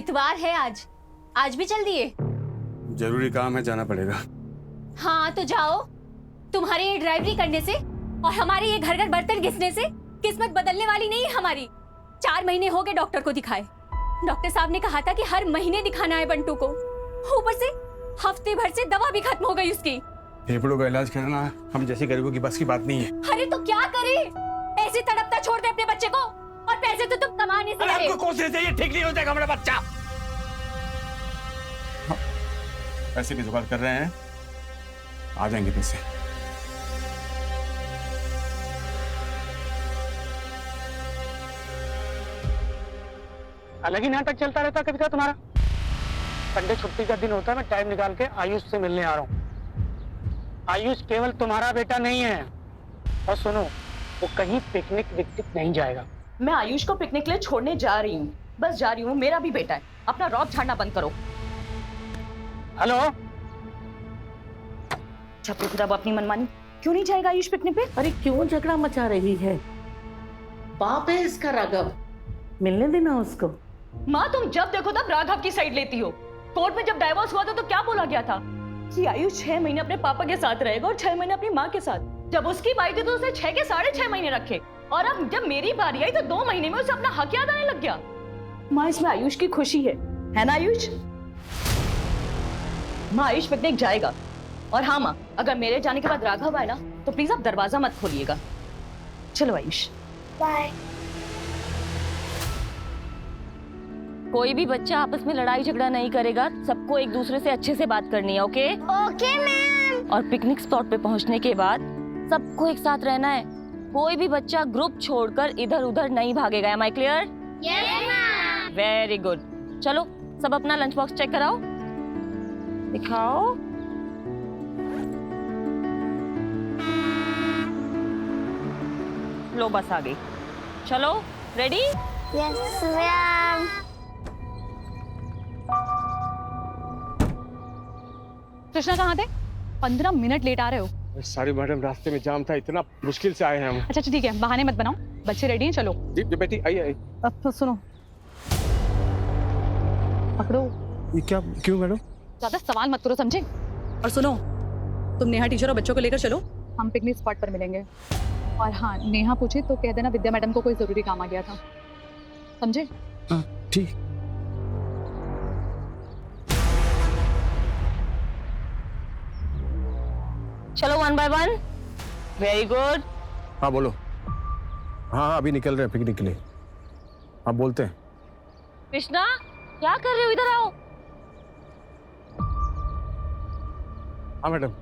इतवार है आज, आज भी चल दिए? जरूरी काम है, जाना पड़ेगा। हाँ तो जाओ। तुम्हारे ये ड्राइवरी करने से और हमारे ये घर घर बर्तन घिसने से किस्मत बदलने वाली नहीं है हमारी। 4 महीने हो गए डॉक्टर को दिखाए। डॉक्टर साहब ने कहा था कि हर महीने दिखाना है बंटू को। ऊपर से हफ्ते भर से दवा भी खत्म हो गई उसकी। फेफड़ों का इलाज करना हम जैसे गरीबों की बस की बात नहीं है। अरे तो क्या करे, ऐसे तड़पता छोड़ दे अपने बच्चे को, और पैसे तो तुम कमा नहीं सकते। आपको कोशिश है, ये ठीक नहीं हो जाएगा हमारा बच्चा। पैसे की जुगाड़ कर रहे हैं, आ जाएंगे पैसे। अलग ही नाटक चलता रहता कभी तुम्हारा। संडे छुट्टी का दिन होता है, मैं टाइम निकाल के आयुष से मिलने आ रहा हूँ। आयुष केवल तुम्हारा बेटा नहीं है। और सुनो, वो कहीं पिकनिक विकनिक नहीं जाएगा। मैं आयुष को पिकनिक के लिए छोड़ने जा रही हूँ, बस जा रही हूँ। मेरा भी बेटा है, अपना रौब झाड़ना बंद करो। हेलो, छपरी खुदा अपनी मनमानी। क्यों नहीं जाएगा आयुष पिकनिक पे? अरे क्यों झगड़ा मचा रही है? बाप है इसका राघव, मिलने देना उसको। माँ तुम जब देखो तब राघव की साइड लेती हो। कोर्ट में जब डाइवोर्स हुआ था तो क्या बोला गया था कि आयुष 6 महीने अपने पापा के साथ रहेगा और 6 महीने अपनी माँ के साथ। जब उसकी बारी थी तो उसे 6 के 6.5 महीने रखे, और अब जब मेरी बारी आई तो 2 महीने में उसे अपना हक याद आने लग गया। माँ इसमें आयुष की खुशी है ना आयुष? माँ आयुष पिकनिक जाएगा। और हाँ माँ, अगर मेरे जाने के बाद राघव आए ना तो प्लीज आप दरवाजा मत खोलिएगा। चलो आयुष, बाय। कोई भी बच्चा आपस में लड़ाई झगड़ा नहीं करेगा, सबको एक दूसरे से अच्छे से बात करनी है। Okay okay ma'am. और पिकनिक स्पॉट पे पहुंचने के बाद सबको एक साथ रहना है। कोई भी बच्चा ग्रुप छोड़कर इधर उधर नहीं भागेगा। Am I clear? Yes ma'am. Very good. चलो सब अपना लंच बॉक्स चेक कराओ, दिखाओ। लो बस आ गई। चलो रेडी? Yes ma'am. कृष्णा कहाँ थे? 15 मिनट लेट आ रहे हो। सारी मैडम रास्ते में जाम था, इतना मुश्किल से आए हैं हम। अच्छा ठीक है, बहाने मत बनाओ। बच्चे रेडी हैं, चलो। जी बेटी आइए। अब तो सुनो, पकड़ो। ये क्या, क्यों मैडम? ज्यादा सवाल मत करो, समझे? और सुनो, तुम नेहा टीचर और बच्चों को लेकर चलो, हम पिकनिक स्पॉट पर मिलेंगे। और हाँ, नेहा पूछे तो कह देना विद्या मैडम को कोई जरूरी काम आ गया था, समझे? हाँ ठीक। चलो 1 by 1। Very good. हाँ बोलो। हाँ अभी निकल रहे हैं पिकनिक के लिए। हाँ बोलते हैं। कृष्णा क्या कर रहे हो, इधर आओ। हाँ मैडम।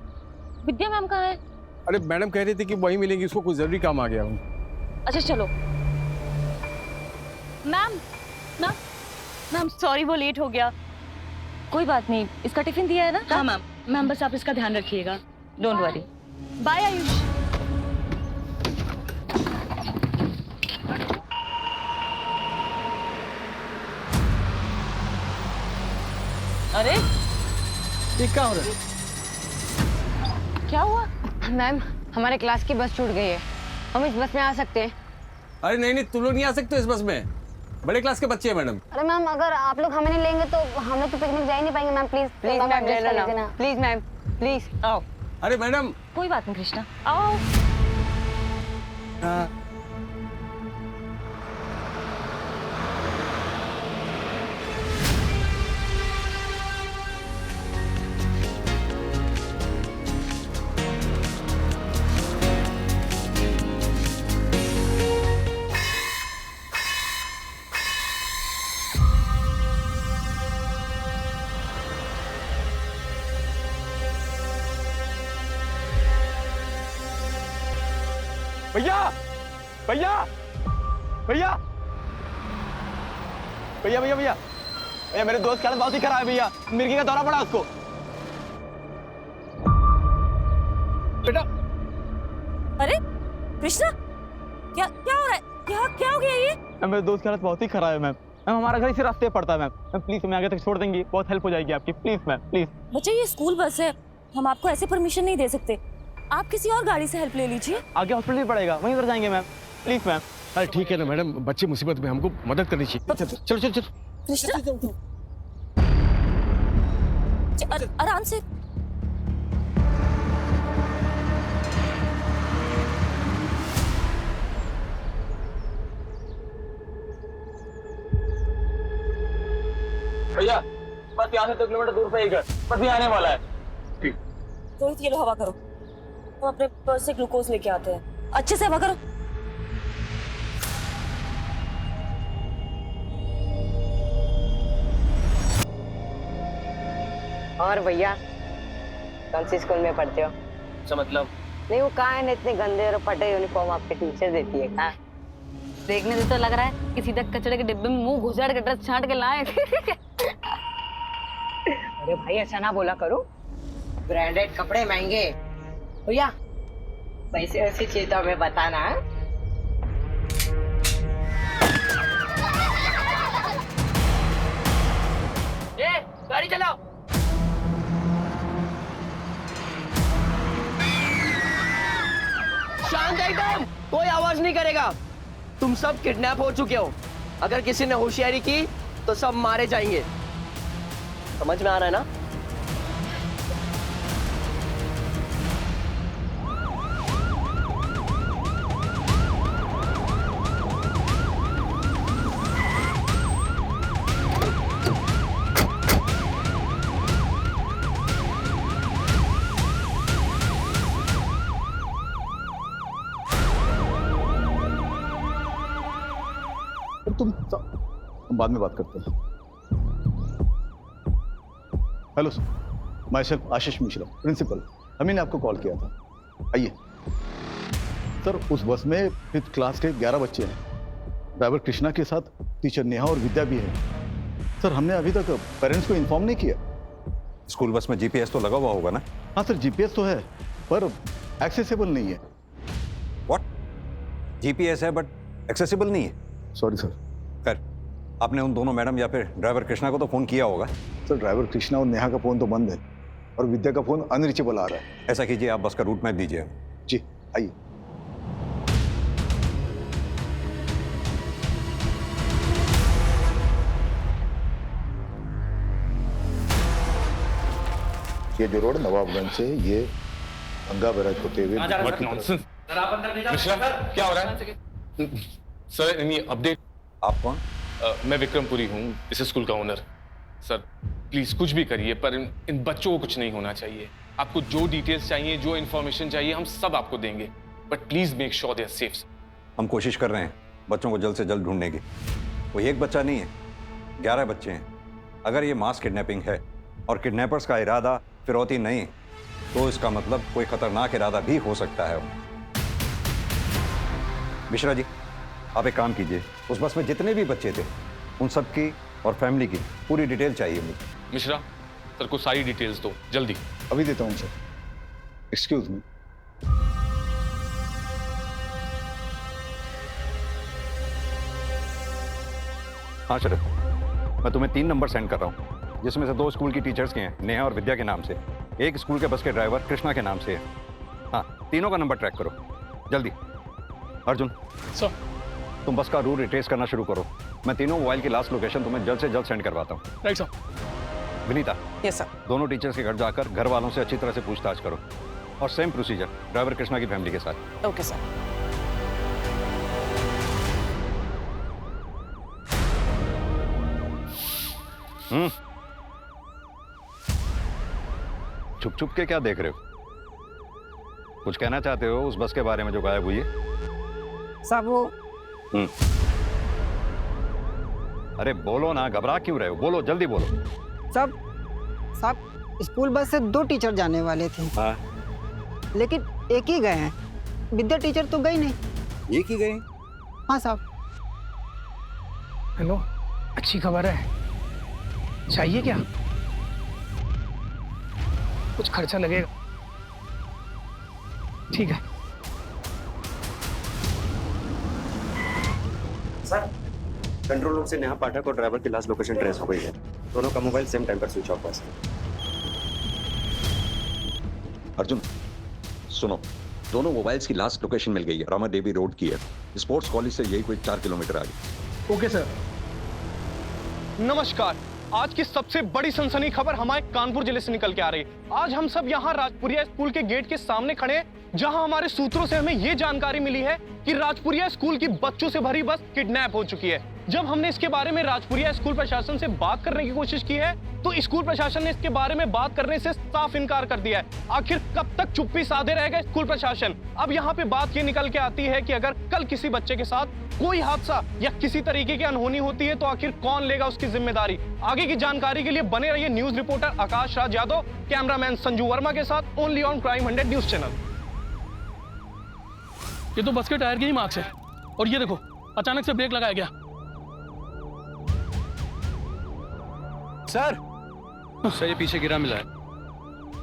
विद्या मैम कहाँ है? अरे मैडम कह रही थी कि वही मिलेंगी, उसको कुछ जरूरी काम आ गया। अच्छा चलो। मैम मैम मैम सॉरी, वो लेट हो गया। कोई बात नहीं, इसका टिफिन दिया है ना? हाँ मैम। मैम बस आप इसका ध्यान रखिएगा। Don't worry. बाय आयुष। अरे ये क्या हो रहा है? क्या हुआ? मैम हमारे क्लास की बस छूट गई है, हम इस बस में आ सकते हैं? अरे नहीं नहीं, तुम लोग नहीं आ सकते इस बस में, बड़े क्लास के बच्चे हैं मैडम। अरे मैम, अगर आप लोग हमें नहीं लेंगे तो हम लोग तो पिकनिक जा ही नहीं पाएंगे मैम। प्लीज प्लीज मैम ले लेना, प्लीज मैम प्लीज। आओ। अरे मैडम। कोई बात नहीं कृष्णा, आओ। भैया भैया भैया भैया भैया भैया भैया, मेरे दोस्त की हालत बहुत ही खराब है भैया, मिर्गी का दौरा पड़ा उसको। बेटा। अरे कृष्णा क्या क्या हो रहा है? क्या हो गया ये? मेरे दोस्त की हालत बहुत ही खराब है मैम। मैम हमारा घर इसी रास्ते पड़ता है मैम। मैम प्लीज हमें आगे तक छोड़ देंगी, बहुत हेल्प हो जाएगी आपकी, प्लीज मैम प्लीज। बच्चे ये स्कूल बस है, हम आपको ऐसे परमिशन नहीं दे सकते। आप किसी और गाड़ी से हेल्प ले लीजिए। आगे हॉस्पिटल भी पड़ेगा, वहीं पर जाएंगे मैम, प्लीज मैम। अरे ठीक है ना मैडम, बच्चे मुसीबत में, हमको मदद करनी चाहिए। चलो चलो चलो। कृष्णा आराम से। भैया बस यहाँ से 2 किलोमीटर दूर पे एक घर, बस भी आने वाला है। ठीक। रोहित ये लो हवा करो, हम अपने पर्स से ग्लूकोज लेके आते हैं, अच्छे से हवा करो। और भैया कौन सी स्कूल में पढ़ते हो? अच्छा मतलब नहीं वो कहाँ है, इतने गंदे और फटे यूनिफॉर्म आपके टीचर देती है कहाँ? देखने से तो लग रहा है कि सीधा कचड़े के डिब्बे में मुंह घुसाड़ के ड्रेस छांट के लाए। अरे भाई ऐसा ना बोला करो, ब्रांडेड कपड़े महंगे। भैया वैसे वैसे चीज तो हमें बताना है। ये गाड़ी चलाओ। शांत एकदम, कोई आवाज नहीं करेगा। तुम सब किडनैप हो चुके हो। अगर किसी ने होशियारी की तो सब मारे जाएंगे। समझ में आ रहा है ना? तुम बाद में बात करते हैं। Hello sir, myself Ashish Mishra, principal. Ami ने आपको कॉल किया था, आइए। सर उस बस में 5th क्लास के 11 बच्चे हैं। ड्राइवर कृष्णा के साथ टीचर नेहा और विद्या भी है। सर हमने अभी तक पेरेंट्स को इन्फॉर्म नहीं किया। स्कूल बस में जीपीएस तो लगा हुआ होगा ना? हाँ सर जीपीएस तो है पर एक्सेसिबल नहीं है। व्हाट? जीपीएस है बट एक्सेसिबल नहीं है? Sorry sir. खैर, आपने उन दोनों मैडम या फिर ड्राइवर कृष्णा को तो फोन किया होगा? सर ड्राइवर कृष्णा और नेहा का फोन तो बंद है और विद्या का फोन अनरीचेबल आ रहा है। ऐसा कीजिए, आप बस का रूट मैप दीजिए। जी आइए। ये जो रोड नवाबगंज से ये गंगा बैराज होते हुए मिश्रा क्या हो रहा है? Sir any update? आप कौन? मैं विक्रमपुरी हूँ, इस स्कूल का ओनर। सर प्लीज कुछ भी करिए पर इन बच्चों को कुछ नहीं होना चाहिए। आपको जो डिटेल्स चाहिए, जो इन्फॉर्मेशन चाहिए, हम सब आपको देंगे, but please make sure they are safe. हम कोशिश कर रहे हैं बच्चों को जल्द से जल्द ढूंढने की। कोई एक बच्चा नहीं है, 11 बच्चे हैं। अगर ये मास किडनैपिंग है और किडनैपर्स का इरादा फिरौती नहीं, तो इसका मतलब कोई खतरनाक इरादा भी हो सकता है। मिश्रा जी, आप एक काम कीजिए, उस बस में जितने भी बच्चे थे उन सब की और फैमिली की पूरी डिटेल चाहिए मुझे। मिश्रा सर को सारी डिटेल्स दो जल्दी। अभी देता हूँ सर। Excuse me. हाँ शरद, मैं तुम्हें 3 नंबर सेंड कर रहा हूँ, जिसमें से 2 स्कूल की टीचर्स के हैं, नेहा और विद्या के नाम से। एक स्कूल के बस के ड्राइवर कृष्णा के नाम से है। हाँ, तीनों का नंबर ट्रैक करो जल्दी। अर्जुन सर, तुम बस का रूट रिट्रेस करना शुरू करो। मैं तीनों मोबाइल की लास्ट लोकेशन तुम्हें जल्द से जल्द सेंड करवाता हूँ। Right sir. Vinita, yes sir. दोनों टीचर्स के घर जाकर घर वालों से अच्छी तरह से पूछताछ करो और सेम प्रोसीजर ड्राइवर कृष्णा की फैमिली के साथ। Okay sir. छुप छुप के क्या देख रहे हो? कुछ कहना चाहते हो उस बस के बारे में जो गायब हुई है? सब वो अरे बोलो ना, घबरा क्यों रहे हो? बोलो, जल्दी बोलो। सब स्कूल बस से 2 टीचर जाने वाले थे। हाँ। लेकिन एक ही गए हैं, विद्या टीचर तो गई नहीं। एक ही गए? हाँ साहब। हेलो, अच्छी खबर है, चाहिए क्या? कुछ खर्चा लगेगा। ठीक है सर। कंट्रोल रूम से नेहा पाठक और ड्राइवर की लास्ट लोकेशन ट्रेस हो गई है। दोनों का मोबाइल सेम टाइम पर स्विच ऑफ हुआ है। अर्जुन सुनो, दोनों मोबाइल्स की लास्ट लोकेशन मिल गई है, रामा देवी रोड की है। स्पोर्ट्स कॉलेज से यही कोई 4 किलोमीटर आगे। Okay sir. नमस्कार, आज की सबसे बड़ी सनसनी खबर हमारे कानपुर जिले से निकल के आ रही है। आज हम सब यहाँ राजपुरिया स्कूल के गेट के सामने खड़े हैं, जहाँ हमारे सूत्रों से हमें ये जानकारी मिली है कि राजपुरिया स्कूल की बच्चों से भरी बस किडनैप हो चुकी है। जब हमने इसके बारे में राजपुरिया स्कूल प्रशासन से बात करने की कोशिश की है, तो स्कूल प्रशासन ने इसके बारे में बात करने से साफ इनकार कर दिया है। आखिर कब तक चुप्पी साधे रहेगा स्कूल प्रशासन? अब यहाँ पे बात ये निकल के आती है कि अगर कल किसी बच्चे के साथ कोई हादसा या किसी तरीके की अनहोनी होती है, तो आखिर कौन लेगा उसकी जिम्मेदारी? आगे की जानकारी के लिए बने रहिए news reporter Akash Raj Yadav, cameraman Sanju Verma के साथ only on crime 100 news channel. ये तो बस के टायर के ही मार्क्स है, और ये देखो अचानक से ब्रेक लगाया गया। सर ये पीछे गिरा मिला है।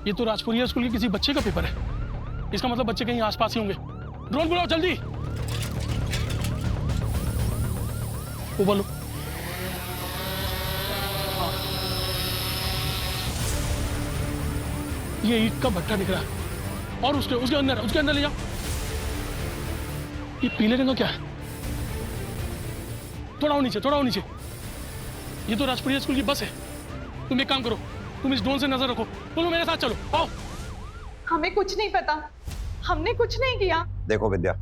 ये तो राजपुरिया स्कूल के किसी बच्चे का पेपर है। इसका मतलब बच्चे कहीं आसपास ही होंगे। ड्रोन बुलाओ जल्दी। वो बोलो। ये ईंट का भट्टा दिख रहा है, और उसके अंदर ले जाओ। ये पीले रंग का क्या है? थोड़ा और नीचे। ये तो राजपुरिया स्कूल की बस है। तुम एक काम करो, तुम इस ड्रोन से नजर रखो। तुम मेरे साथ चलो, आओ। हमें कुछ नहीं पता, हमने कुछ नहीं किया। देखो विद्या,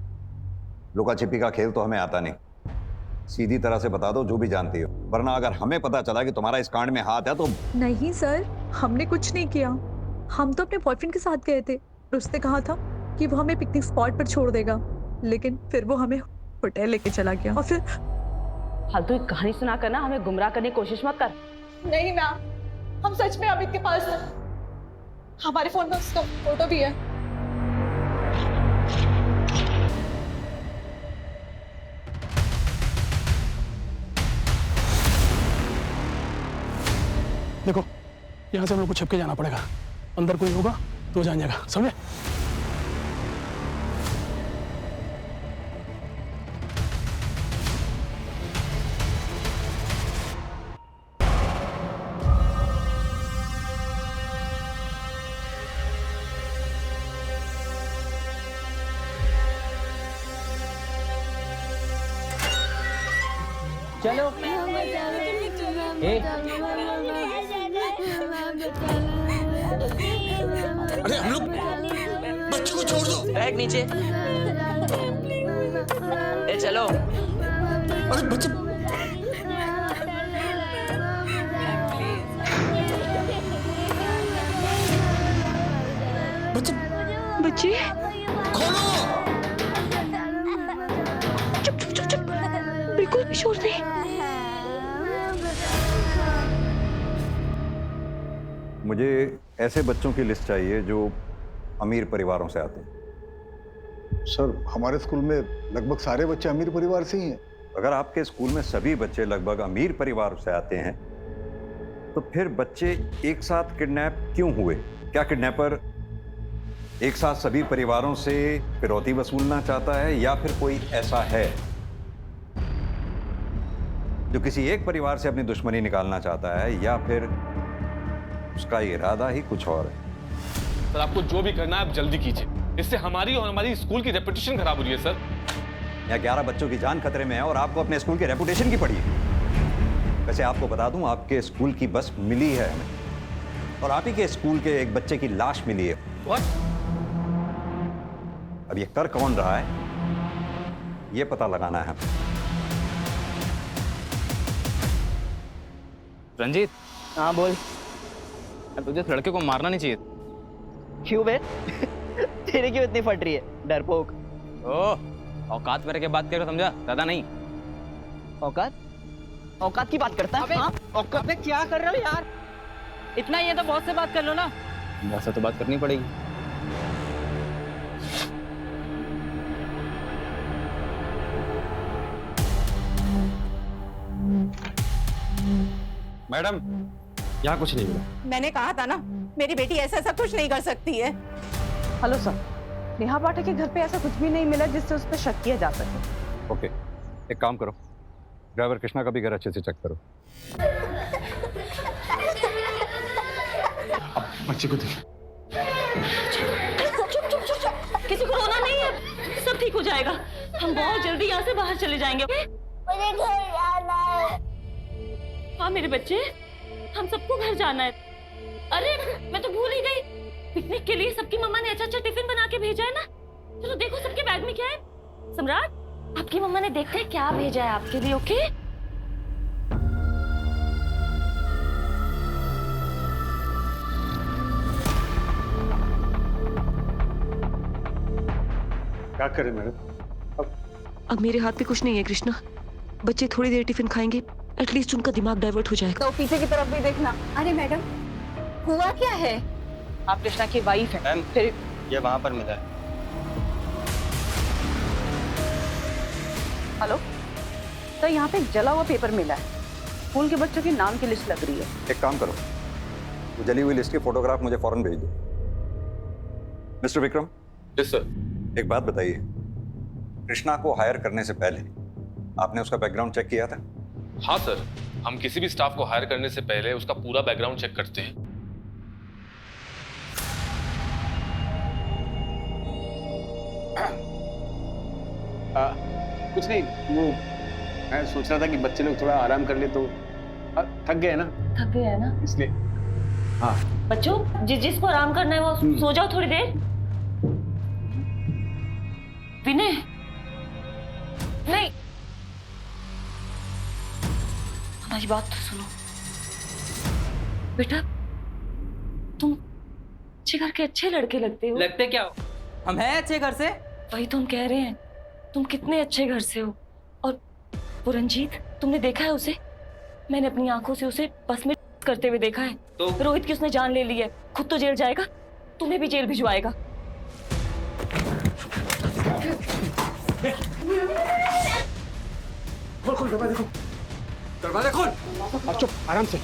लुका छिपी का खेल तो हमें आता नहीं। सीधी तरह से बता दो जो भी जानती हो, वरना अगर हमें पता चला कि तुम्हारा इस कांड में हाथ है तो। नहीं सर, हमने कुछ नहीं किया। हम तो अपने बॉयफ्रेंड के साथ गए थे और उसने कहा था कि वो हमें पिकनिक स्पॉट पर छोड़ देगा, लेकिन फिर वो हमें होटल लेके चला गया। और फिर फालतू एक कहानी सुना कर ना हमें गुमराह करने की कोशिश मत कर। नहीं मैम, हम सच में अमित के पास हैं। हमारे फोन में उसका फोटो भी है। देखो, यहाँ से हम लोग को छिप के जाना पड़ेगा। अंदर कोई होगा तो जान जाएगा, समझे? चलो अरे हम लोग बच्चों को छोड़ दो। बैग नीचे। चलो। अरे बच्चे बच्चे खोलो। चुप, बिल्कुल भी शोर नहीं। मुझे ऐसे बच्चों की लिस्ट चाहिए जो अमीर परिवारों से आते हैं। सर, हमारे स्कूल में लगभग सारे बच्चे अमीर परिवार से ही हैं। अगर आपके स्कूल में सभी बच्चे लगभग अमीर परिवार से आते हैं, तो फिर बच्चे एक साथ किडनैप क्यों हुए? क्या किडनैपर एक साथ सभी परिवारों से फिरौती वसूलना चाहता है, या फिर कोई ऐसा है जो किसी एक परिवार से अपनी दुश्मनी निकालना चाहता है, या फिर उसका इरादा ही कुछ और है? सर, आपको जो भी करना है आप जल्दी कीजिए। इससे हमारी और हमारी स्कूल की रेपुटेशन खराब हो रही है सर। यहाँ 11 बच्चों की जान खतरे में है और आपको अपने स्कूल की रेपुटेशन की पड़ी है। वैसे आपको बता दूं, आपके स्कूल की बस मिली है हमें, और आप ही के स्कूल के एक बच्चे की लाश मिली है। What? अब ये कर कौन रहा है, ये पता लगाना है। रंजीत। हाँ बोल। तुझे इस लड़के को मारना नहीं चाहिए। क्यों बे? तेरे क्यों इतनी फट रही है, डरपोक? औकात मेरे के बात कर, समझा? ज्यादा नहीं। औकात की बात करता है? हाँ? औकात में क्या कर रहे हो यार? इतना ही है तो बहुत से बात कर लो ना। वैसे तो बात करनी पड़ेगी। मैडम, यहाँ कुछ नहीं मिला। मैंने कहा था ना, मेरी बेटी ऐसा कुछ नहीं कर सकती है। हेलो सर, नेहा पाठक के घर पे ऐसा कुछ भी नहीं मिला जिससे उस पर शक किया जा सके। ओके, एक काम करो, ड्राइवर कृष्णा का भी घर अच्छे से चेक करो। बच्चे को देख। किसी को रोना नहीं है, सब ठीक हो जाएगा। हम बहुत जल्दी यहाँ से बाहर चले जाएंगे। मुझे घर जाना है। हाँ मेरे बच्चे, हम सबको घर जाना है। अरे मैं तो भूल ही गई, पिकनिक के लिए सबकी मम्मा ने अच्छा अच्छा टिफिन बना के भेजा है ना। चलो देखो सबके बैग में क्या है। सम्राट, आपकी मम्मा ने देखते हैं क्या भेजा है आपके लिए। ओके क्या करें मैडम? अब मेरे हाथ में कुछ नहीं है कृष्णा। बच्चे थोड़ी देर टिफिन खाएंगे, एटलीस्ट उनका दिमाग डाइवर्ट हो जाएगा। तो पीछे की तरफ भी देखना। अरे मैडम, हुआ क्या है? आप कृष्णा की वाइफ है। मैम, फिर ये वहां पर मिला है। हेलो तो यहाँ पे एक जला हुआ पेपर मिला है, स्कूल के बच्चों के नाम की लिस्ट लग रही है। एक काम करो, वो जली हुई लिस्ट की फोटोग्राफ मुझे फौरन भेज दो। मिस्टर विक्रम। Yes sir. एक बात बताइए, कृष्णा को हायर करने से पहले आपने उसका बैकग्राउंड चेक किया था? हाँ सर, हम किसी भी स्टाफ को हायर करने से पहले उसका पूरा बैकग्राउंड चेक करते हैं। कुछ नहीं, वो मैं सोच रहा था कि बच्चे लोग थोड़ा आराम कर ले तो थक गए ना। थक गए है ना इसलिए। हाँ बच्चों, जिसको आराम करना है वो सो जाओ थोड़ी देर। विनय, नहीं, हमारी बात तो सुनो बेटा। तुम अच्छे घर के अच्छे लड़के लगते हो। लगते क्या हो? हम हैं अच्छे घर से। वही तो हम कह रहे हैं, तुम कितने अच्छे घर से हो। और वो रंजीत, तुमने देखा है उसे? मैंने अपनी आंखों से उसे बस में करते हुए देखा है। तो रोहित की उसने जान ले ली है, खुद तो जेल जाएगा, तुम्हें भी जेल भिजवाएगा। खोल खोल दरवाजा खोल, दरवाजा खोल। चुप, आराम से।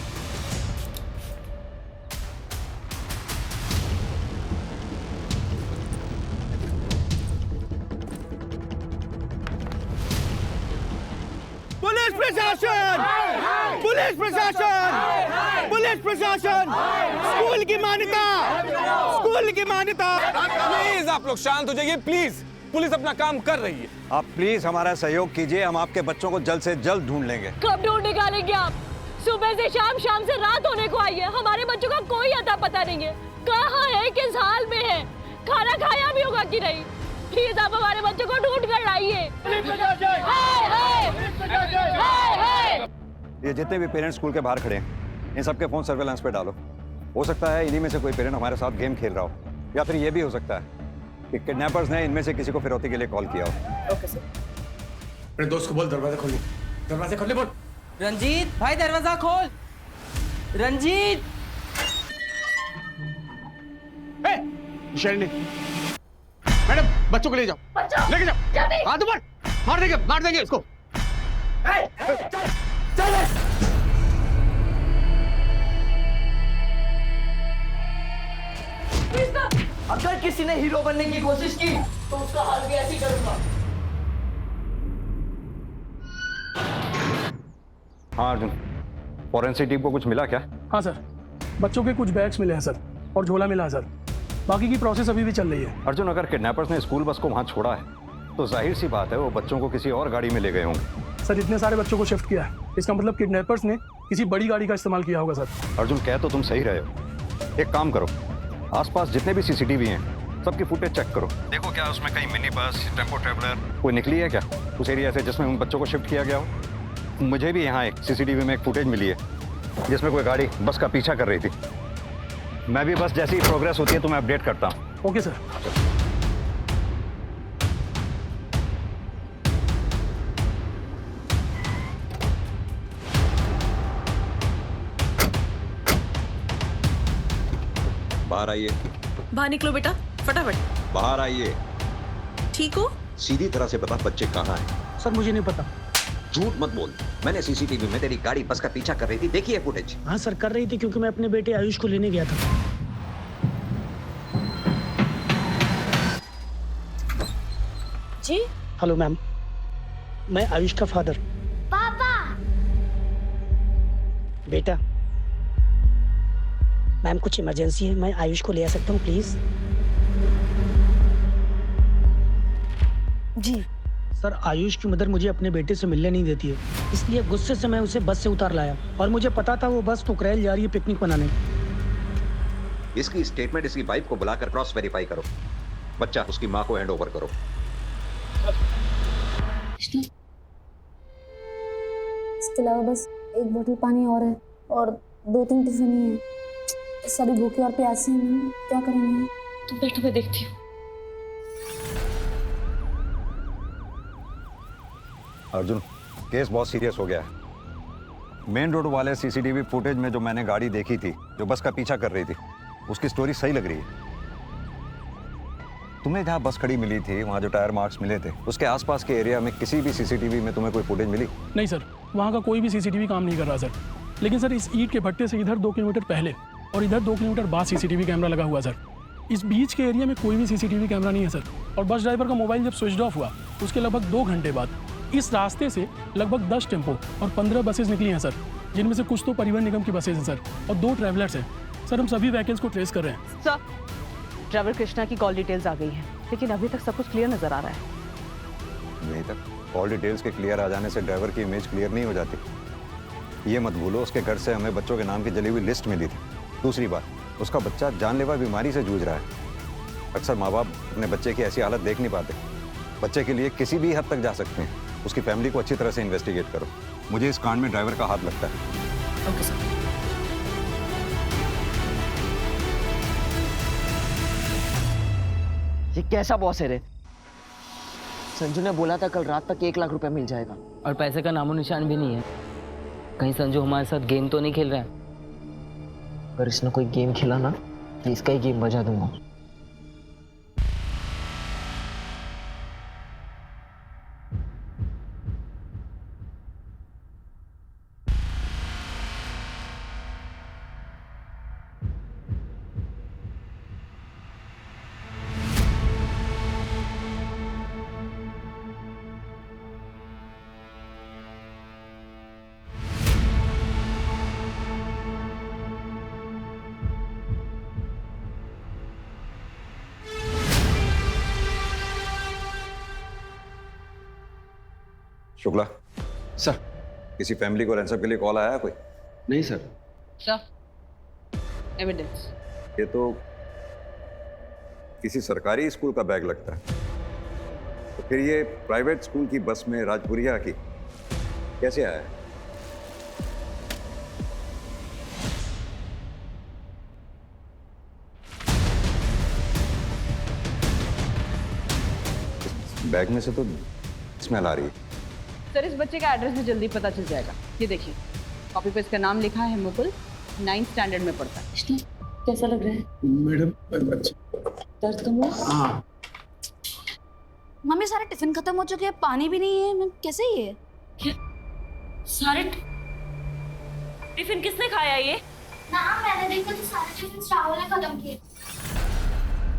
पुलिस प्रशासन, पुलिस प्रशासन, पुलिस प्रशासन, स्कूल की मान्यता, स्कूल की मान्यता। प्लीज आप लोग शांत हो जाइए, प्लीज। पुलिस अपना काम कर रही है। आप प्लीज हमारा सहयोग कीजिए, हम आपके बच्चों को जल्द से जल्द ढूंढ लेंगे। कब ढूंढ निकालेंगे आप? सुबह से शाम, शाम से रात होने को आई है, हमारे बच्चों का कोई अता पता नहीं है। कहाँ है, किस हाल में है, खाना खाया भी होगा कि नहीं? प्लीज आप हमारे बच्चों को ढूंढ कर लाइए। ये जितने भी पेरेंट्स स्कूल के बाहर खड़े हैं, इन सबके फोन सर्वेलेंस पे डालो। हो सकता है इन्हीं में से कोई पेरेंट हमारे साथ गेम खेल रहा हो, या फिर ये भी हो सकता है कि किडनैपर्स ने इनमें से किसी को फिरौती के लिए कॉल किया हो। Okay sir. मेरे दोस्त को बोल दरवाजा खोलने, दरवाजा खोलने बोल। रंजीत भाई दरवाजा खोल। रंजीत। शैली, मैडम बच्चों को ले जाओ, लेके जाओ। हाथ ऊपर, मार देंगे इसको। अगर किसी ने हीरो बनने की कोशिश की तो उसका हाल भी ऐसे ही करूंगा। हाँ अर्जुन, फॉरेंसिक टीम को कुछ मिला क्या? हाँ सर, बच्चों के कुछ बैग्स मिले हैं सर, और झोला मिला है सर। बाकी की प्रोसेस अभी भी चल रही है। अर्जुन, अगर किडनैपर्स ने स्कूल बस को वहाँ छोड़ा है तो जाहिर सी बात है वो बच्चों को किसी और गाड़ी में ले गए होंगे। सर इतने सारे बच्चों को शिफ्ट किया है, इसका मतलब किडनैपर्स ने किसी बड़ी गाड़ी का इस्तेमाल किया होगा सर। अर्जुन, कह तो तुम सही रहे हो। एक काम करो, आसपास जितने भी सीसीटीवी हैं सबकी फुटेज चेक करो, देखो क्या उसमें कहीं मिनी बस, टेम्पो ट्रेवलर कोई निकली है क्या उस एरिया से जिसमें उन बच्चों को शिफ्ट किया गया हो। मुझे भी यहाँ एक सीसीटीवी में एक फुटेज मिली है जिसमें कोई गाड़ी बस का पीछा कर रही थी। मैं भी बस जैसी प्रोग्रेस होती है तो मैं अपडेट करता हूँ। Okay sir. बाहर आइए। बाहर निकलो बेटा, फटाफट बाहर आइए। ठीक हो? सीधी तरह से बता बच्चे कहाँ हैं? सर मुझे नहीं पता। झूठ मत बोल, मैंने सीसीटीवी में तेरी गाड़ी बस का पीछा कर रही थी, देखिए फुटेज। हाँ सर, कर रही थी क्योंकि मैं अपने बेटे आयुष को लेने गया था। जी हेलो मैम, मैं आयुष का फादर। पापा। बेटा, मैम कुछ इमरजेंसी है, मैं आयुष को ले आ सकता हूँ प्लीज? जी। सर आयुष की मदर मुझे अपने बेटे से मिलने नहीं देती है, इसलिए गुस्से से मैं उसे बस से उतार लाया और मुझे पता था वो बस कुकरेल जा रही है पिकनिक मनाने। इसकी स्टेटमेंट इसकी वाइफ को बुलाकर क्रॉस वेरीफाई करो। बच्चा उसकी माँ को हैंड ओवर करो। इसके अलावा बस एक बोतल पानी और है और 2-3 टिफिन ही है। सभी भूखे और प्यासे हैं मैम, क्या करेंगे? तुम बैठो, मैं देखती हूँ। अर्जुन, केस बहुत सीरियस हो गया है। मेन रोड वाले सीसीटीवी फुटेज में जो मैंने गाड़ी देखी थी जो बस का पीछा कर रही थी, उसकी स्टोरी सही लग रही है। तुम्हें जहाँ बस खड़ी मिली थी वहाँ जो टायर मार्क्स मिले थे, उसके आसपास के एरिया में किसी भी सीसीटीवी में तुम्हें कोई फुटेज मिली? नहीं सर, वहाँ का कोई भी सीसीटीवी काम नहीं कर रहा सर। लेकिन सर इस ईंट के भट्टे से इधर 2 किलोमीटर पहले और इधर 2 किलोमीटर बाद सीसीटीवी कैमरा लगा हुआ सर। इस बीच के एरिया में कोई भी सीसीटीवी कैमरा नहीं है सर। और बस ड्राइवर का मोबाइल जब स्विच ऑफ हुआ उसके लगभग 2 घंटे बाद इस रास्ते से लगभग 10 टेम्पो और 15 बसेस निकली हैं सर, जिनमें से कुछ तो परिवहन निगम की बसेज हैं सर और 2 ट्रैवलर्स हैं सर। हम सभी व्हीकल्स को ट्रेस कर रहे हैं सर। ड्राइवर कृष्णा की कॉल डिटेल्स आ गई हैं, लेकिन अभी तक सब कुछ क्लियर नजर आ रहा है। नहीं तक कॉल डिटेल्स के क्लियर आ जाने से ड्राइवर की इमेज क्लियर नहीं हो जाती। ये मत भूलो उसके घर से हमें बच्चों के नाम की जली हुई लिस्ट मिली थी। दूसरी बात, उसका बच्चा जानलेवा बीमारी से जूझ रहा है। अक्सर माँ बाप अपने बच्चे की ऐसी हालत देख नहीं पाते। बच्चे के लिए किसी भी हद तक जा सकते हैं। उसकी फैमिली को अच्छी तरह से इन्वेस्टिगेट करो। मुझे इस कांड में ड्राइवर का हाथ लगता है। Okay sir. ये कैसा बॉस है रे? संजू ने बोला था कल रात तक 1 लाख रुपए मिल जाएगा, और पैसे का नामो निशान भी नहीं है। कहीं संजू हमारे साथ गेम तो नहीं खेल रहा है? अगर इसने कोई गेम खेला ना तो इसका ही गेम बजा दूंगा। शुक्ला सर, किसी फैमिली को रैंसम के लिए कॉल आया है कोई? नहीं सर। Sir, evidence. ये तो किसी सरकारी स्कूल का बैग लगता है। तो फिर ये प्राइवेट स्कूल की बस में राजपुरिया की कैसे आया है? बैग में से तो स्मेल आ रही है। सर, इस बच्चे का एड्रेस भी जल्दी पता चल जाएगा। ये देखिए, कॉपी पे इसका नाम लिखा है मुकुल, 9th स्टैंडर्ड में पढ़ता है। कैसा लग रहा है मैडम? दर्द कम हुआ? हाँ। मम्मी सारे टिफिन खत्म हो चुके हैं, पानी भी नहीं है मैम, कैसे ये? क्या सारे टिफिन किसने खाया ये? मैम मैंने देखा तो सारे टिफिन राहुल ने खत्म किए।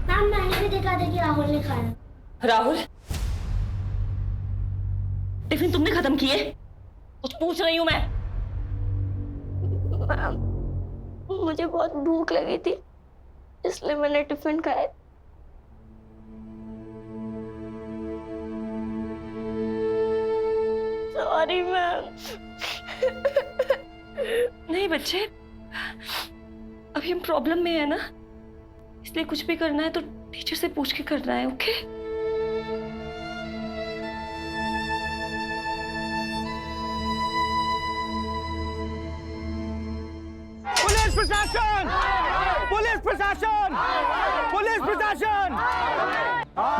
मैम मैंने भी देखा था कि राहुल ने खाया। राहुल, टिफिन तुमने खत्म किए? कुछ पूछ रही हूँ मैं। मुझे बहुत भूख लगी थी इसलिए मैंने टिफिन खाया। Sorry ma'am. नहीं बच्चे, अभी हम प्रॉब्लम में है ना, इसलिए कुछ भी करना है तो टीचर से पूछ के करना है। ओके? पुलिस प्रशासन! पुलिस प्रशासन! पुलिस प्रशासन!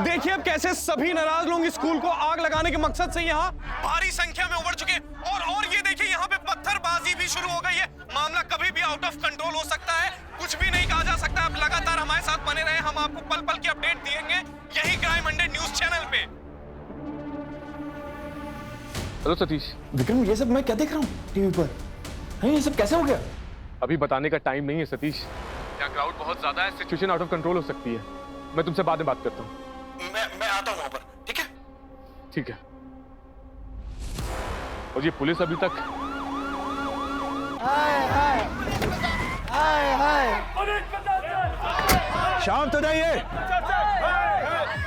देखिए अब कैसे सभी नाराज लोग स्कूल को आग लगाने के मकसद से यहाँ भारी संख्या में उमड़ चुके और ये देखिए यहाँ पे पत्थरबाजी भी शुरू हो गई है। मामला कभी भी आउट ऑफ कंट्रोल हो सकता है, कुछ भी नहीं कहा जा सकता। आप लगातार हमारे साथ बने रहे, हम आपको पल पल की अपडेट देंगे यही क्राइम अंडर न्यूज चैनल पे। हेलो सतीश। विक्रम, ये सब मैं क्या देख रहा हूँ टीवी पर? ये सब कैसे हो गया? अभी बताने का टाइम नहीं है सतीश। यहाँ क्राउड बहुत ज्यादा है, सिचुएशन आउट ऑफ कंट्रोल हो सकती है। मैं तुमसे बाद में बात करता हूँ। मैं आता हूँ वहां पर, ठीक है? ठीक है। और ये पुलिस अभी तक शांत हो जाइए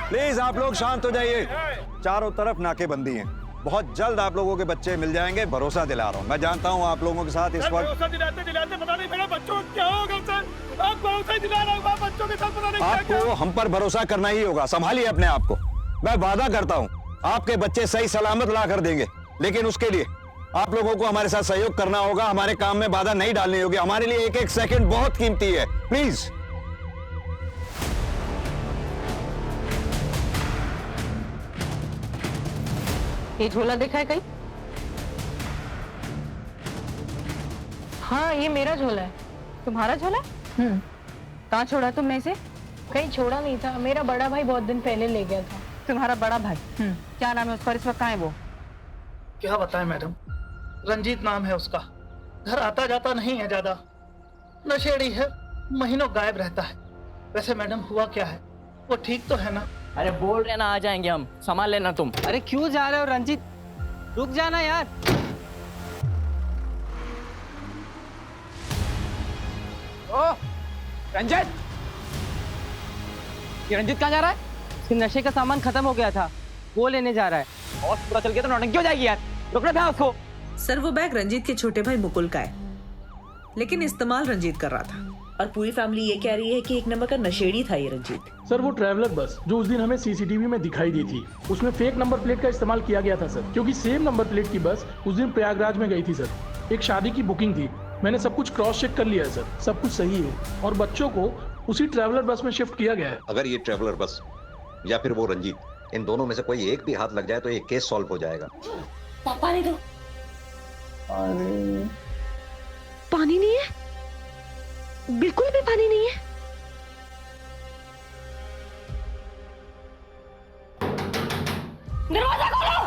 प्लीज, आप लोग शांत हो जाइए। चारों तरफ नाकेबंदी है। बहुत जल्द आप लोगों के बच्चे मिल जाएंगे, भरोसा दिला रहा हूँ। मैं जानता हूँ आप लोगों के साथ इस वक्त भरोसा दिलाते दिलाते पता नहीं मेरे बच्चों को क्या होगा सर। आप भरोसा ही दिला रहा हूँ, बच्चों के साथ पता नहीं क्या आपको हम पर भरोसा करना ही होगा। संभालिए अपने आप को। मैं वादा करता हूँ आपके बच्चे सही सलामत ला कर देंगे, लेकिन उसके लिए आप लोगों को हमारे साथ सहयोग करना होगा। हमारे काम में बाधा नहीं डालनी होगी। हमारे लिए एक एक सेकंड बहुत कीमती है। प्लीज। ये झोला देखा है कहीं? हाँ, ये मेरा झोला है। तुम्हारा झोला? कहाँ छोड़ा तुमने इसे? कहीं छोड़ा नहीं था, मेरा बड़ा भाई बहुत दिन पहले ले गया था। तुम्हारा बड़ा भाई? क्या नाम है उसका? इस वक्त कहाँ है वो? क्या बताएं मैडम, रंजीत नाम है उसका। घर आता जाता नहीं है ज्यादा, नशेड़ी है, महीनों गायब रहता है। वैसे मैडम हुआ क्या है, वो ठीक तो है ना? अरे बोल रहे ना आ जाएंगे हम, संभाल लेना तुम। अरे क्यों जा रहे हो रंजीत, रुक जाना यार। ओ रंजीत, ये रंजीत कहाँ जा रहा है? इसके नशे का सामान खत्म हो गया था, वो लेने जा रहा है। और पूरा चल गया तो नौटंकी हो जाएगी यार, रुकना था उसको। सर वो बैग रंजीत के छोटे भाई मुकुल का है, लेकिन इस्तेमाल रंजीत कर रहा था। और पूरी फैमिली ये कह रही है कि एक नंबर का नशेड़ी था ये रंजीत। सर वो ट्रैवलर बस जो उस दिन हमें सीसीटीवी में दिखाई दी थी, उसमें फेक नंबर प्लेट का इस्तेमाल किया गया था सर, क्योंकि सेम नंबर प्लेट की बस उस दिन प्रयागराज में गई थी सर। एक शादी की बुकिंग थी, मैंने सब कुछ क्रॉस चेक कर लिया है सर, सब कुछ सही है। और बच्चों को उसी ट्रैवलर बस में शिफ्ट किया गया है। अगर ये ट्रैवलर बस या फिर वो रंजीत, इन दोनों में से कोई एक भी हाथ लग जाए तो ये केस सॉल्व हो जाएगा। पानी दो। पानी नहीं है, बिल्कुल भी पानी नहीं है। दरवाजा खोलो।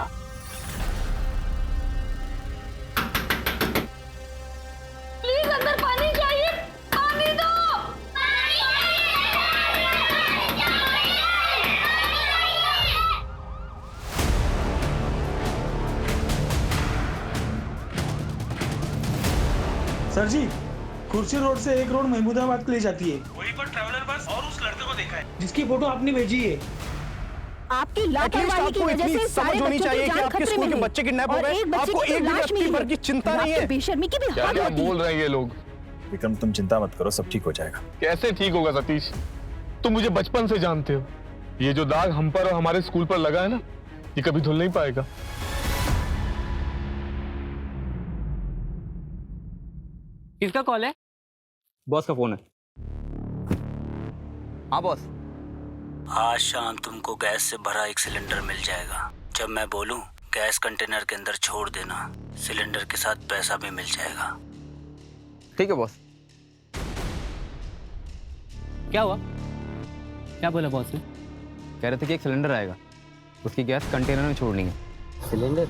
प्लीज अंदर पानी चाहिए, पानी दो। सर जी, कुर्सी रोड से एक रोड महमूदाबाद के लिए जाती है। वहीं पर ट्रैवलर बस और उस लड़के को देखा है जिसकी फोटो आपने भेजी है। आपकी लापरवाही की वजह से सारे बच्चों की जान खतरे में है। बच्चे किडनैप हो और गए, एक बच्चे आपको की एक भी लाश व्यक्ति मिली भर है। की चिंता नहीं है। आपकी बेशर्मी की भी हद क्या होती है। बोल रहे हैं ये लोग? विक्रम तुम चिंता मत करो, सब ठीक हो जाएगा। कैसे ठीक होगा सतीश? तुम मुझे बचपन से जानते हो, ये जो दाग हम पर और हमारे स्कूल पर लगा है ना, ये कभी धुल नहीं पाएगा। किसका कॉल है? बॉस का फोन है। हाँ बॉस। आज शाम तुमको गैस से भरा एक सिलेंडर मिल जाएगा। जब मैं बोलूं गैस कंटेनर के अंदर छोड़ देना, सिलेंडर के साथ पैसा भी मिल जाएगा। ठीक है बॉस। क्या हुआ? क्या बोला बॉस ने? कह रहे थे कि एक सिलेंडर आएगा, उसकी गैस कंटेनर में छोड़नी है। सिलेंडर?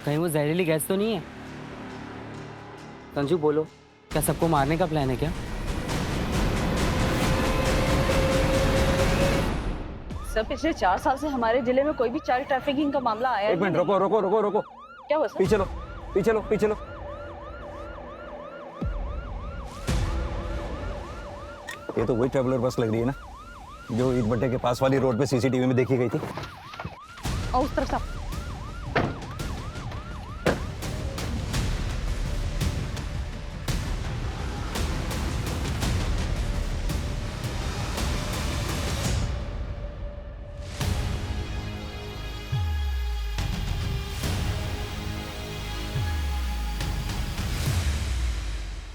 कहीं वो जहरीली गैस तो नहीं है? संजू बोलो, क्या सबको मारने का प्लान है क्या? सर पिछले 4 साल से हमारे जिले में कोई भी चाइल्ड ट्रैफिकिंग का मामला आया एक मिनट, रोको रोको रोको रोको। क्या हुआ सर? पीछे लो पीछे लो पीछे लो। ये तो वही ट्रैवलर बस लग रही है ना, जो ईट भट्टे के पास वाली रोड पे सीसीटीवी में देखी गई थी। और उस तरफ से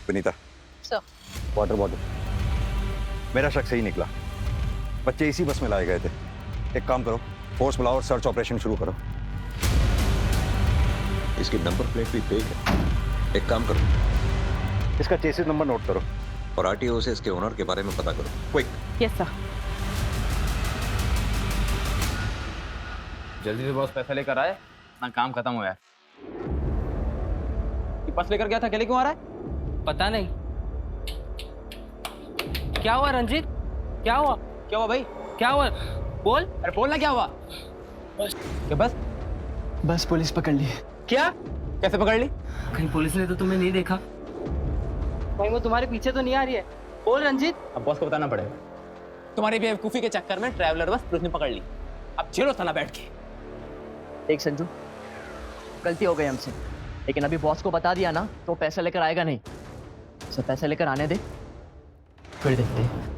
विनीता, सर। Water bottle. मेरा शक सही निकला, बच्चे इसी बस में लाए गए थे। एक काम करो, फोर्स बुलाओ और सर्च ऑपरेशन शुरू करो। इसकी नंबर प्लेट भी फेक है। एक काम करो, इसका चेसिस नंबर नोट करो और आरटीओ से इसके ओनर के बारे में पता करो, क्विक। Yes sir. जल्दी से बॉस पैसा लेकर आए ना, काम खत्म हो गया। बस लेकर गया था, अकेले क्यों आ रहा है? पता नहीं। क्या हुआ रंजीत? क्या हुआ? क्या हुआ भाई? क्या हुआ? बोल। अरे बोलना क्या हुआ? बस क्या बस? बस पुलिस पकड़ ली। क्या? कैसे पकड़ ली? कहीं पुलिस ने तो तुम्हें नहीं देखा? भाई वो तुम्हारे पीछे तो नहीं आ रही है। बोल रंजीत। अब बॉस को बताना पड़ेगा। तुम्हारी बेवकूफी के चक्कर में ट्रैवलर बस पुलिस ने पकड़ ली। अब झेलो साला बैठ के। देख संजू, गलती हो गई हमसे, लेकिन अभी बॉस को बता दिया ना तो पैसा लेकर आएगा नहीं। उसे पैसे लेकर आने दे, फिर देखते हैं।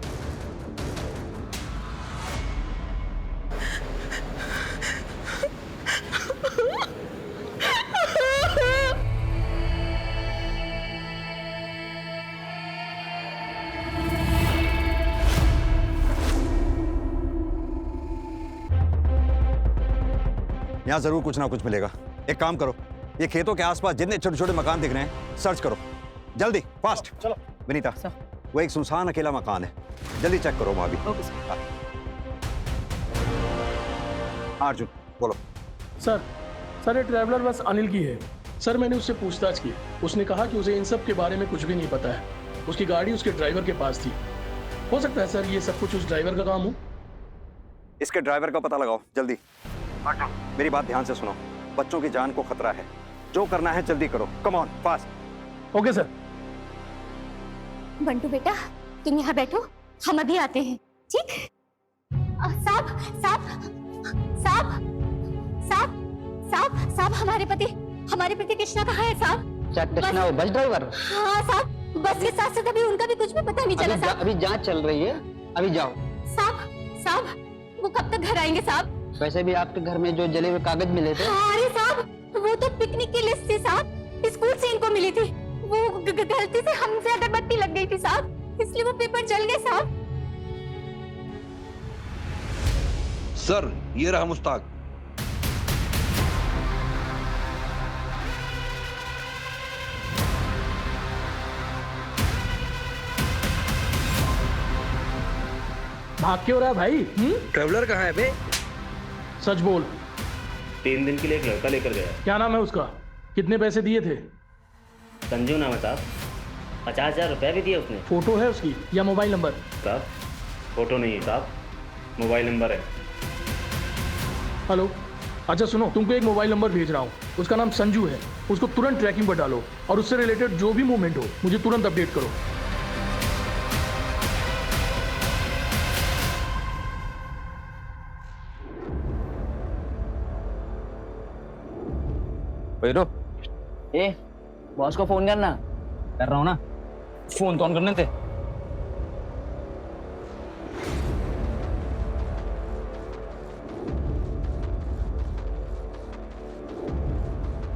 यहाँ जरूर कुछ ना कुछ मिलेगा। एक काम करो, ये खेतों के आसपास जितने छोटे छोटे मकान दिख रहे हैं सर्च करो, जल्दी, फास्ट। चलो विनीता, वो एक सुनसान अकेला मकान है, जल्दी चेक करो वहां भी। अर्जुन बोलो। सर ये ट्रैवलर बस अनिल की है। सर मैंने उससे पूछताछ की, उसने कहा कि उसे इन सब के बारे में कुछ भी नहीं पता है। उसकी गाड़ी उसके ड्राइवर के पास थी। हो सकता है सर ये सब कुछ उस ड्राइवर का काम हो। इसके ड्राइवर का पता लगाओ जल्दी। मेरी बात ध्यान से सुनो, बच्चों की जान को खतरा है, जो करना है जल्दी करो, come on fast. Okay sir. Bantu बेटा तुम यहाँ बैठो, हम अभी आते हैं, ठीक? साहब साहब साहब साहब साहब साहब हमारे पति कृष्णा कहाँ है साहब? क्या कृष्णा वो बस ड्राइवर? हाँ साहब, बस के साथ साथ अभी उनका भी कुछ भी पता नहीं चला साहब। अभी जांच चल रही है, अभी जाओ। साहब वो कब तक घर आएंगे साहब? वैसे भी आपके घर में जो जले हुए कागज मिले थे। अरे साहब वो तो पिकनिक की लिस्ट थी साहब, स्कूल से इनको मिली थी। वो गलती से हमसे अगरबत्ती लग गई थी साहब, इसलिए वो पेपर जल गए साहब। सर ये रहा मुश्ताक। भाग क्यों रहा है भाई? ट्रैवलर कहाँ है बे? सच बोल। 3 दिन के लिए एक लड़का लेकर गया। क्या नाम है उसका? कितने पैसे दिए थे? संजू नाम है साहब, 50,000 रुपए भी दिए उसने। फोटो है उसकी या मोबाइल नंबर? साहब फोटो नहीं है साहब, मोबाइल नंबर है। हेलो, अच्छा सुनो, तुमको एक मोबाइल नंबर भेज रहा हूँ, उसका नाम संजू है। उसको तुरंत ट्रैकिंग पर डालो और उससे रिलेटेड जो भी मूवमेंट हो मुझे तुरंत अपडेट करो। ए, बॉस को फोन करना। कर रहा हूँ ना, फोन तो ऑन करने थे।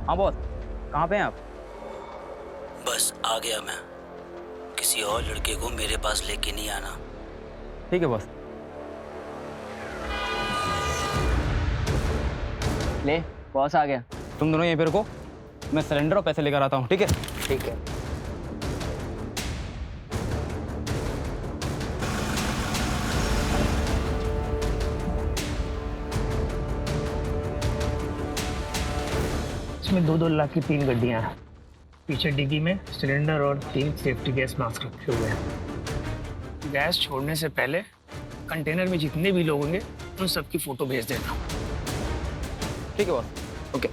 हाँ बॉस, कहाँ पे हैं आप? बस आ गया मैं, किसी और लड़के को मेरे पास लेके नहीं आना। ठीक है बॉस। ले बॉस आ गया, तुम दोनों यहीं पे रुको, मैं सिलेंडर और पैसे लेकर आता हूँ। ठीक है? ठीक है। इसमें 2-2 लाख की 3 गड्डियां हैं। पीछे डिग्गी में सिलेंडर और 3 सेफ्टी गैस मास्क रखे हुए हैं। गैस छोड़ने से पहले कंटेनर में जितने भी लोग होंगे उन सबकी फोटो भेज देना। ठीक है बॉस। ओके।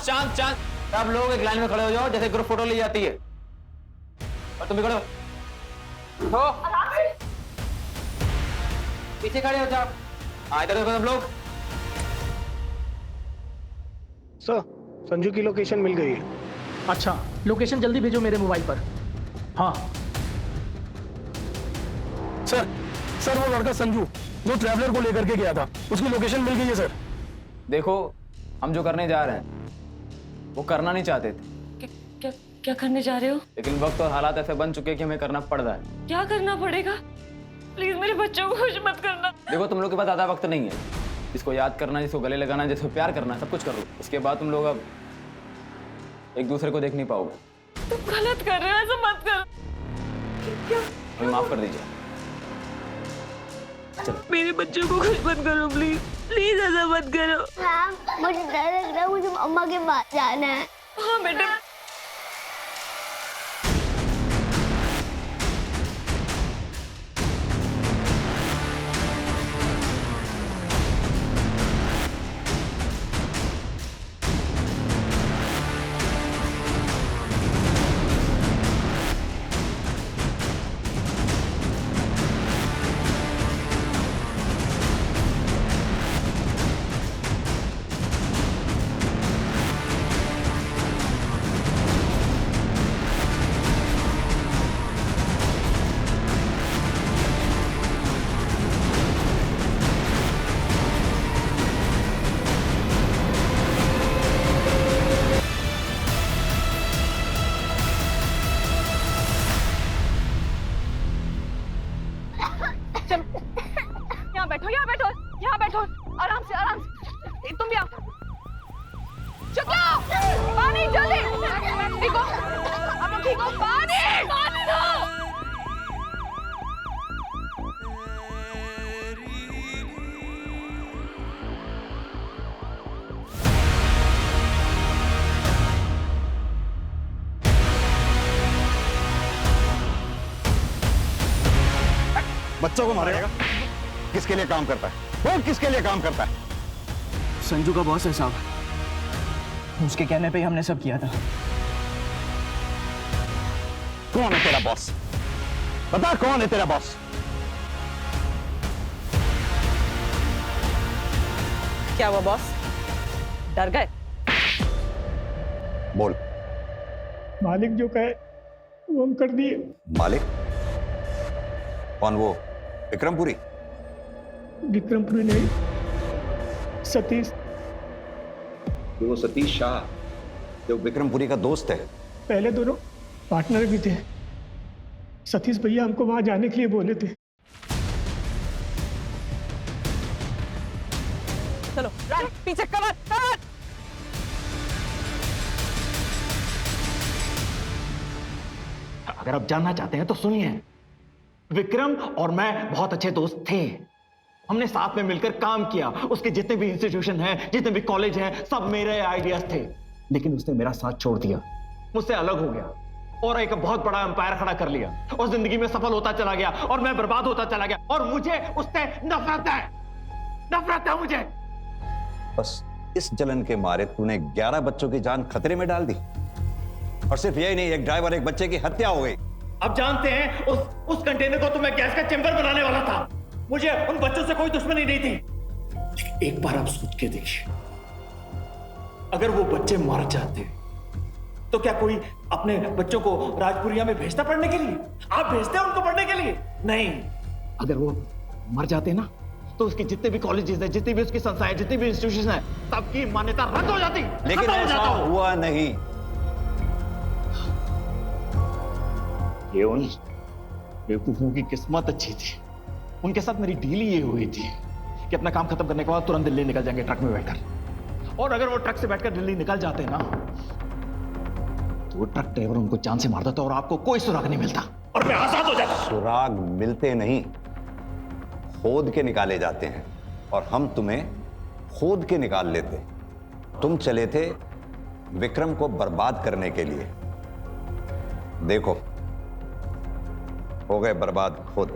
चांद सब लोग एक लाइन में खड़े हो जाओ, जैसे ग्रुप फोटो ली जाती है। और तुम भी खड़े हो, पीछे खड़े हो जाओ। इधर देखो सब लोग। सर संजू की लोकेशन मिल गई है। अच्छा, लोकेशन जल्दी भेजो मेरे मोबाइल पर। हाँ सर वो लड़का संजू जो ट्रैवलर को लेकर के गया था, उसकी लोकेशन मिल गई है सर। देखो, हम जो करने जा रहे हैं वो करना नहीं चाहते थे। क्या करने जा रहे हो? लेकिन वक्त और हालात ऐसे बन चुके हैं कि हमें करना पड़ रहा है। क्या करना पड़ेगा? प्लीज मेरे बच्चों को कुछ मत करना। देखो, तुम लोग के पास ज्यादा वक्त नहीं है। जिसको याद करना, जिसको गले लगाना, जिसको प्यार करना, सब कुछ कर लो। उसके बाद तुम लोग अब एक दूसरे को देख नहीं पाओगे। तुम गलत कर रहे हो, ऐसा मत करो। हमें माफ कर दीजिए। चलो। मेरे बच्चों को कुछ मत करो, प्लीज प्लीज ऐसा मत करो। हाँ, मुझे डर लग रहा है, मुझे अम्मा के पास जाना है। हाँ बेटा। बच्चों को मारेगा? किसके लिए काम करता है? वो किसके लिए काम करता है? संजू का बॉस है साहब, उसके कहने पे ही हमने सब किया था। कौन है तेरा बॉस? बता कौन है तेरा बॉस? क्या हुआ बॉस, डर गए? बोल। मालिक जो कहे वो हम कर दिए। मालिक? कौन वो? विक्रमपुरी? विक्रमपुरी नहीं, सतीश। वो सतीश शाह जो विक्रमपुरी का दोस्त है। पहले दोनों पार्टनर भी थे। सतीश भैया हमको वहां जाने के लिए बोले थे। चलो पीछे, कवर कवर। अगर आप जानना चाहते हैं तो सुनिए, विक्रम और मैं बहुत अच्छे दोस्त थे। हमने साथ में मिलकर काम किया। उसके जितने भी इंस्टीट्यूशन हैं, जितने भी कॉलेज हैं, सब मेरे आइडियाज थे। लेकिन उसने मेरा साथ छोड़ दिया, मुझसे अलग हो गया और एक बहुत बड़ा एम्पायर खड़ा कर लिया और जिंदगी में सफल होता चला गया और मैं बर्बाद होता चला गया। और मुझे उससे नफरत है, नफरत है मुझे। बस इस जलन के मारे तूने 11 बच्चों की जान खतरे में डाल दी। और सिर्फ यही नहीं, एक ड्राइवर, एक बच्चे की हत्या हो गई। आप जानते हैं उस कंटेनर को तो मैं गैस का चेंबर बनाने वाला था। मुझे उन बच्चों से कोई दुश्मनी नहीं थी। लेकिन एक बार आप सोच के देखिए, अगर वो बच्चे मर जाते तो क्या कोई अपने बच्चों को राजपुरिया में भेजता पढ़ने के लिए? आप भेजते हैं उनको पढ़ने के लिए? नहीं। अगर वो मर जाते ना तो उसके जितने भी कॉलेजेस हैं, जितनी भी उसकी संस्थाएं, जितनी भी इंस्टीट्यूशन हैं, सबकी मान्यता रद्द हो जाती। लेकिन ऐसा हुआ नहीं। ये उन बेवकूफों की किस्मत अच्छी थी। उनके साथ मेरी डील ये हुई थी कि अपना काम खत्म करने के बाद तुरंत दिल्ली निकल जाएंगे ट्रक में बैठकर। और अगर वो ट्रक से बैठकर दिल्ली निकल जाते ना तो वो ट्रक ड्राइवर उनको जान से मार देता और आपको कोई सुराग नहीं मिलता और मैं आजाद हो जाता। सुराग मिलते नहीं, खोद के निकाले जाते हैं। और हम तुम्हें खोद के निकाल लेते। तुम चले थे विक्रम को बर्बाद करने के लिए। देखो हो गए बर्बाद खुद।